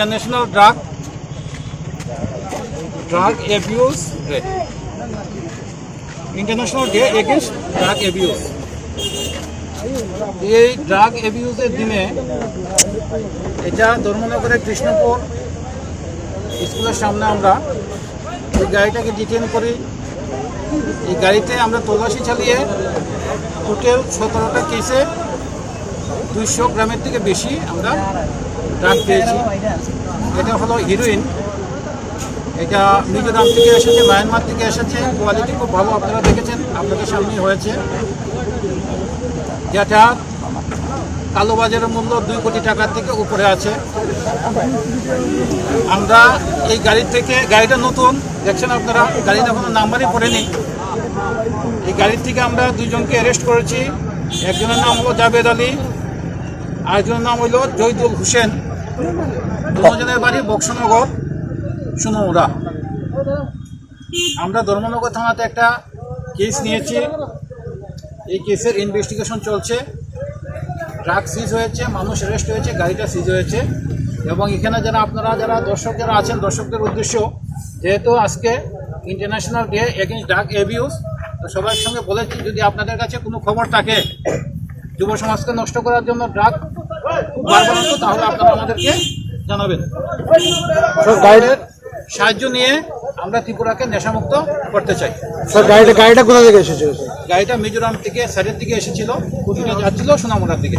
International Drug Abuse Day. International Day Against Drug Abuse. এই drug অ্যাবিউজের দিনে এটা ধর্মনগরের কৃষ্ণপুর স্কুলের সামনে আমরা এই গাড়িটাকে ডিটেন করি। এই গাড়িতে আমরা তল্লাশি চালিয়ে টোটাল 17টা কেসে 200 গ্রামের থেকে বেশি আমরা ড্রাগ পেয়েছি। এটা হলো হিরোইন। এটা মিজোরাম থেকে এসেছে, মায়ানমার থেকে এসেছে। কোয়ালিটি খুব ভালো, আপনারা দেখেছেন, আপনাদের সামনেই হয়েছে। যেটা কালোবাজারের মূল্য 2 কোটি টাকার থেকে উপরে আছে। আমরা এই গাড়ির থেকে, গাড়িটা নতুন দেখছেন আপনারা, গাড়িটা কোনো নাম্বারই পড়েনি। এই গাড়ির থেকে আমরা 2 জনকে অ্যারেস্ট করেছি। একজনের নাম হলো জাবেদ আলী, আরেকজনের নাম হলো জয়দুল হোসেন। 2 জনের বাড়ি বক্সনগর সুনমুরা। আমরা ধর্মনগর থানাতে একটা কেস নিয়েছি। এই কেসের ইনভেস্টিগেশন চলছে। ড্রাগ সিজ হয়েছে, মানুষ অ্যারেস্ট হয়েছে, গাড়িটা সিজ হয়েছে। এবং এখানে যারা দর্শক যারা আছেন, দর্শকদের উদ্দেশ্য, যেহেতু আজকে international day against drug abuse, তো সবার সঙ্গে বলেছি যদি আপনাদের কাছে কোনো খবর থাকে যুব সমাজকে নষ্ট করার জন্য ড্রাগ বাড়ানো, তাহলে আপনারা আমাদেরকে জানাবেন। গাইডের সাহায্য নিয়ে আমরা ত্রিপুরাকে নেশামুক্ত করতে চাই। গাড়িটা কোথা থেকে এসেছিল? গাড়িটা মিজোরাম থেকে সাইডের দিকে এসেছিল, যাচ্ছিল সোনামুড়ার দিকে।